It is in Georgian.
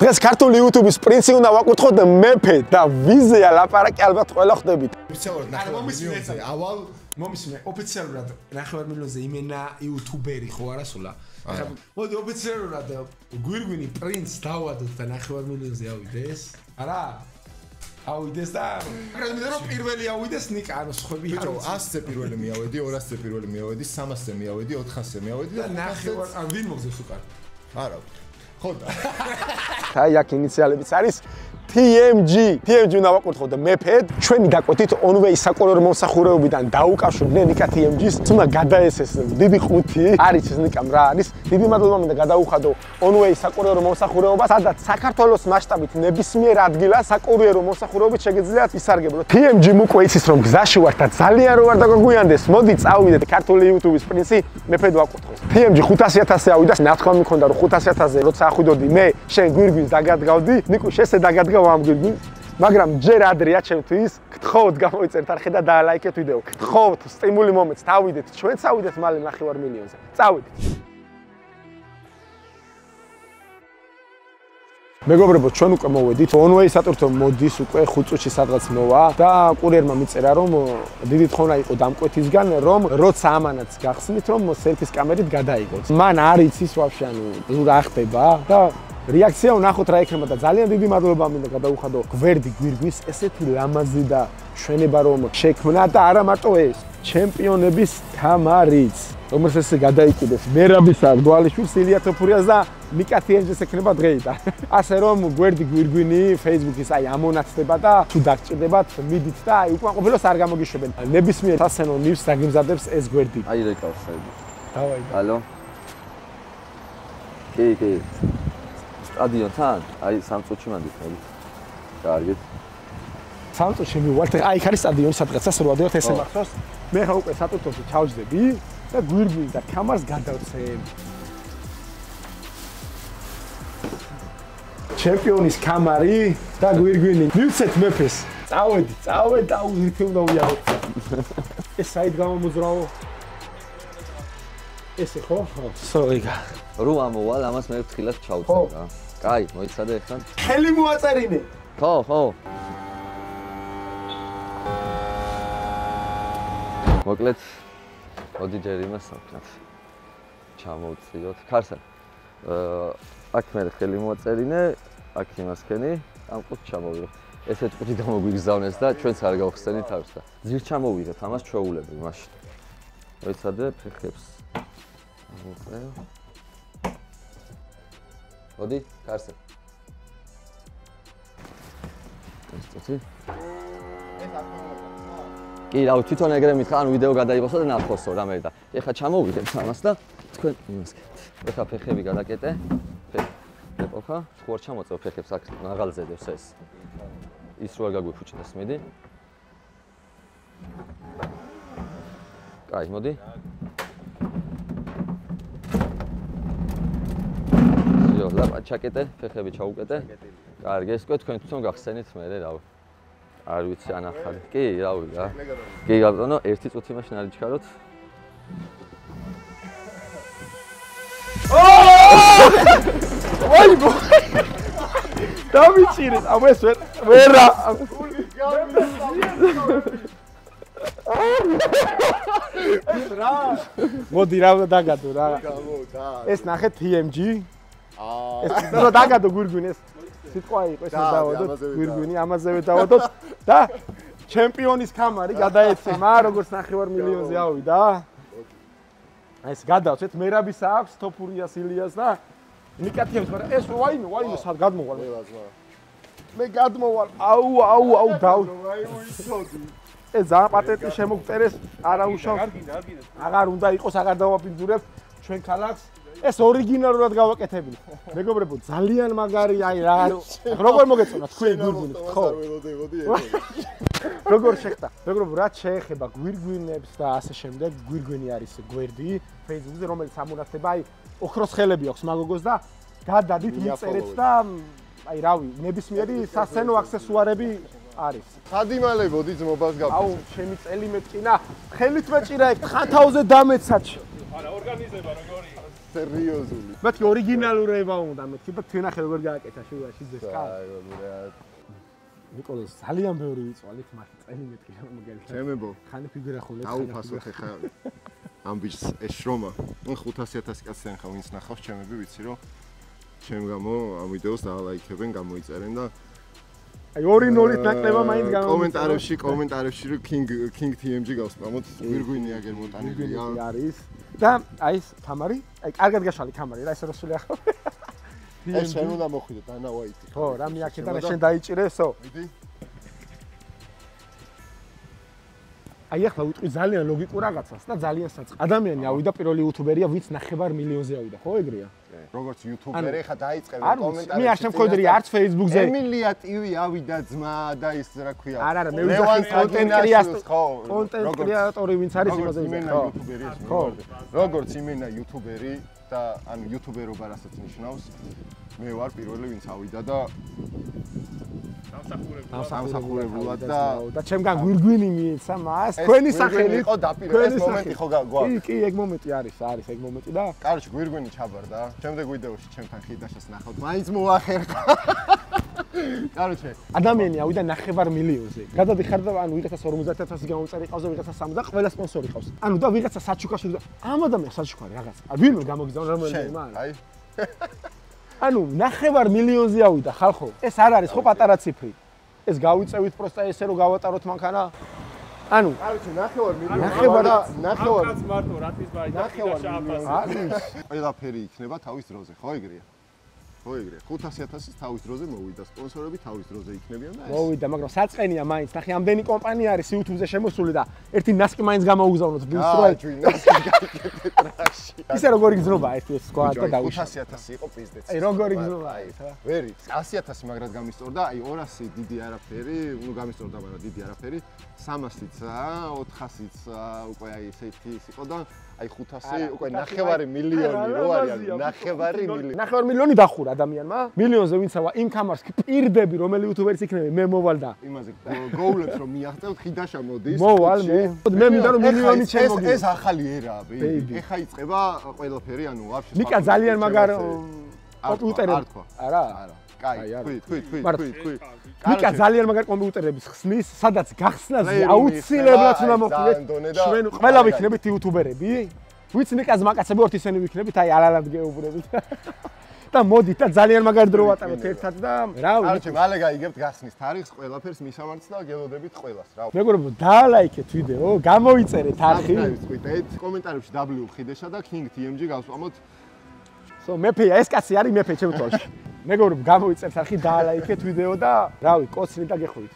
დღეს ქართული YouTube-ის პრინცი უნდა ვაკითხოთ მეფე და ვიზია ლაპარაკი ალბათ ყველა ხვდებით. ოფიციალურად 9 მილიონზე ავალ მომისმე ოფიციალურად 9 მილიონზე იმენა იუთუბერი ხო არა სულა. მოდი ოფიციალურად გვირგვინი პრინც დავადოთ და 9 მილიონზე ავიდეს. არა? ავიდეს და მაგრამ მე რომ პირველი ავიდეს ნიკა ანუ სხვები არ ვიცი. 100-ზე პირველი მიავედი, 200-ზე პირველი მიავედი, 300-ზე მიავედი, 400-ზე მიავედი და 9 ან ვინ მოგზეს უკან? არა. ხოდა. აი აქ ინიციალებიც არის TMG. TMG უნდა ვაკითხოთ მეფედ. ჩვენი დაკვეთით onway საკურორტო მომსახურებიდან დაუკავშირდნენ ნიკა TMG-ს. თუმცა გადაესეს დიდი ყუთი. არის ეს ნიკამ რა არის? დიდი მადლობა მინდა გადაუხადო onway საკურორტო მომსახურებას, სადაც საქართველოს მასშტაბით ნებისმიერ ადგილას საკურორტო მომსახურებით შეგიძლიათ ისარგებლოთ. TMG-მ უკვე იცის რომ გზაში ვართ და ძალიან რო არ დაგგვიანდეს. მოდი წავიდეთ ქართული YouTube-ის პრინცი მეფედ ვაკითხოთ. TMG 500.000-ზე ავიდა. ნათქვა მქონდა რომ 500.000-ზე როცა ახვიდოდი მე შენ გვირგვინს დაგადგავდი. ნიკო შესე დაგადგავ ამ გვირგვინს. მაგრამ ჯერ ადრეა ჩემთვის. გთხოვთ გამოიწერთ არხი და დაალაიქეთ ვიდეო. გთხოვთ სტიმული მომეც. დავიდეთ ჩვენც ავიდეთ მალე 9 მილიონზე. წავიდეთ. მეგობრებო, ჩვენ უკვე მოვედით. onway სატვირთო მოდის უკვე 5 წუთში სადღაც მოვა და კურიერმა მიწერა რომ დიდი თხოვნა იყო დამკვეთისგან რომ როცა ამანაც გახსნით რომ სელფის კამერით გადაიღოთ. მან არ იცის ვაფშე ანუ რა ხდება და რეაქცია ვნახოთ რა იქნება და ძალიან დიდი მადლობა მინდა გადაუხადო გვერდი გვირგვის ესეთი ლამაზი და ჩვენება რომ შექმნა და არა მარტო ეს ჩემპიონების თამარიც რომელიც ესე გადაიკიდეს მერაბისა გვალიშვილს ილია თოფურიას და ნიკა TMG-ს ექნება დღეიდან ასე რომ გვერდი გვირგვინი Facebook-ის აი ამონაცდება და თუ დაგჭირდებათ მიდით და აი უკმაყოფილოს არ გამოგიშვებენ ნებისმიერ სასცენო ნივს დაგიმზადებს ეს გვერდი აი რეკავსები დავაი ალო კი სტადიონთან აი 3 წუთში მანდით მოდი კარგით 3 წუთში მივართ აი იქ არის სტადიონი სადღაცას რო ვადეოთ ესე მახსოვს მე ხა უკვე სატუტოში ჩავჯდები და გვირგვინს და კამარს გადავცემ ჩემპიონის კამარი და გვირგვინი მივცეთ მეფეს წავედ და უზრიფი უნდა ვიაროთ ეს საით გამომოძრაო ესე ხო? სოიგა რო ამოვალ ამას მე ფრთხილად ჩავწერ რა კაი მოიცადე ახლა ხელი მოაწერინე ხო მოკლედ მოდი ჯერ იმას ვქნათ ჩამოვწიოთ ქარსა აქ მე ხელი მოაწერინე აქ იმას ქენი ამ ყუთს ჩამოვიღოთ ესეთ ყუთი გამოგვიგზავნეს და ჩვენც არ გავხსენით თავს და ძირ ჩამოვიღეთ ამას ჩვეულები მაშინ მოიცადე ფეხებს მოდი ქარსა ეს წუთი კი რა თვითონ ეგრე მითხრა ანუ ვიდეო გადაიღოსო და ნახოსო რამე და ეხლა ჩამოვიდეთ ამას და თქვენ იმას გქეთ ეხლა ფეხები გადაკეტე ეპოქა ხوار ჩამოწევ ფეხებს აქ მაღალზე დევს ეს ის რო არ გაგვიფუჭდეს მიდი კაი მოდი იო ლაპა ჩაკეტე ფეხები ჩაუკეტე კარგი ეს თქვენ თვითონ გახსენით მე რა არ ვიცი ანახალი. კი, რავი რა. კი, ბატონო, 1 წუთი მაშინ არ იჩქაროთ. ვაი! დავიჭირეთ, ამ ეს ვერა. რა? მოდი რა დაგადო რა. ეს ნახე TMG. ეს რა დაგადო გვირგვინეს. სიტყვა იყო ეს დავადოთ გვირგვინი ამაზევე დავადოთ და ჩემპიონის კამარი გადაეცემა როგორც 9 მილიონზე ავიდა ეს გადავცეთ მერაბისა აქვს თოფურიას ილიას და ნიკა TMG-ს მაგრამ ეს ვაიმე სად გადმოვალ მე გადმოვალ აუ დაუ ეს ზა პატენტი შემოგწერეს არა უშავ აღარ უნდა იყოს აღარ დავაპინძურებ ჩვენ ქალაქს ეს ორიგინალურად გავაკეთებინე. მეგობრებო, ძალიან მაგარი აი რა. როგორ მოგეწონა თქვენი გვირგვინი? ხო. როგორ შეხტა? მეგობრებო, რა შეეხება გვირგვინებს და ასე შემდეგ. გვირგვინი არის გვერდი Facebook-ზე, რომელიც ამონაცდება აი ოქროს ხელები აქვს მაგოგოს და გადადით მიწერეთ და აი რავი, ნებისმიერი სასცენო აქსესუარები არის. სადიმალებოდი ძმობას გაფიცე. აუ, ჩემი წელი მეჭინა. ხელით მეჭირა ეგ ხანთავზე დამეცაჩ. არა, ორგანიზება როგორია? სერიოზული. მეთქი ორიგინალურება უნდა, მეთქი და თქვენ ახლა როგორ გააკეთა შუაში ძეს კა. ნიკოლოზ ძალიან ბევრი ვიწვალით მართლა წელი მეთქი მაგალითად. ჩემებო. ხანი ფიგურა ხოლმე. დაუფასოთ ახლა ამ ბიჭს ეს შრომა. ნუ 500,000 კაციან ხა ვინც ნახავს ჩემები ვიცი რომ ჩემ გამო ამ ვიდეოს დაალაიქებენ, გამოიწერენ და აი 2-0-ით ნაკლება მაინც გამომიწერენ. კომენტარებში რომ King TMG გავსპამოთ, გვირგვინი აგერ მოტანილია. არის. და აი ეს კამარი, აი კარგად გაშალი კამარი რა ესე როსული ახლა. ეს შენ უნდა მოხვიდე დანავაიტი. ხო, რამე აქედან შენ დაიჭირესო. მიდი. აი ახლა ვიტყვი ძალიან ლოგიკურ რაღაცას და ძალიან საწყო. ადამიანი ავიდა პირველი იუთუბერია, ვინც 9 მილიონზე ავიდა, ხო ეგრეა? როგორც იუთუბერი ხა დაიწყებენ კომენტარებში. მე არ შემთხვევდები არც Facebook-ზე. ემილია ტივი ავიდა ძმა და ის რა ქვია. არა, მე ვიძახი კონტენტ კრეატორი ვინც არის იმაზე ვიძახი. ხო. როგორც იმენა იუთუბერი და ანუ იუთუბერობა რასაც ნიშნავს, მე ვარ პირველი ვინც ავიდა და დამსახურებულად და ჩემგან გვირგვინი მიეცა მას თქვენი სახელი იყო დაპირეს მომენტი ხო გვაქვს კი ეგ მომენტი არის ეგ მომენტი და კაროჩ გვირგვინი ჩაბარდა შემდეგ ვიდეოში ჩემთან ხიდაშას ნახავთ მაინც მოახერხა კაროჩ ადამიანი ავიდა 9 მილიონზე გადადიხარ და ანუ ვიღაცა 50,000 გამომწერი ყავს და ვიღაცა 3 და ყველა სპონსორი ყავს ანუ და ვიღაცა საჩუქაში და ამ ადამიანს საჩუქარი რაღაც ვინმე გამოგიზავნა რომელიმე არა აი ანუ 9 მილიონზე ავიდა ხალხო ეს არ არის ხო პატარა ციფრი ეს გავიწევით პროსტა ესე რომ გავატაროთ მანქანა ანუ კაროჩ 9 მილიონი 9 მარტო რატის ბაი და ყველაფერი იქნება თავის დროზე ხო ეგრეა ხო ეგრე 500,000-ის თავის დროზე მოვიდა სპონსორები თავის დროზე იქნებიან და ეს მოვიდა მაგრამ საწყენია მაინც ნახე ამდენი კომპანია არის YouTube-ზე შემოსული და ერთი ნასკი მაინც გამოუგზავნოთ ბილს რო ისე როგორი გზნობა ერთი ეს სხვა და დავიშვა 500,000 იყო პიზდეც აი როგორი გზნობა ეს ვერი 100,000 მაგრად გამისტორდა აი 200 დიდი არაფერი ნუ გამისტორდა მაგრამ დიდი არაფერი 300-იც 400-იც უკვე აი ესეთი ის იყო და აი 500 უკვე 9 მილიონი რო არის 9 მილიონი 9 მილიონი დახურა ადამიანმა მილიონზე ვინცავა იმ კამარს პირდები რომელი იუთუბერიც იქნება მე მოვალ და იმაზე გოულებს რომ მიაღწევთ ხიდაშა მოდის მოვალ მე მინდა რომ მილიონი ჩემოგიო ეს ახალი ერაა ბეიბი ეხა იწყება ყველაფერი ანუ ვაფშე ნიკა ძალიან მაგარ კომპიუტერები არა კაი თქვი ნიკა ძალიან მაგარ კომპიუტერების ხსნის სადაც გახსნაზე აუცილებლად უნდა მოხდეს ჩვენ ყველა ვიქნებით იუთუბერები ვიც ნიკას მაკაცები ვართ ისინი ვიქნებით აი ალალად გეუბნებით და მოდით და ძალიან მაგარ დრო ვატაროთ ერთად და რა ვიცი მალე გაიგებთ გახსნის თარიღს ყველაფერს მისამართს და გელოდებით ყველას რა მეგობრებო დაალაიქეთ ვიდეო გამოიწერეთ არხი ვიტყვით კომენტარებში W ხიდეშა და King TMG გავსვამოთ მეფეა ეს კაცი არის მეფე ჩემ თვალში მეგობრებო გამოიწერეთ არხი დაალაიქეთ ვიდეო და რავი კოცნით და გეხვით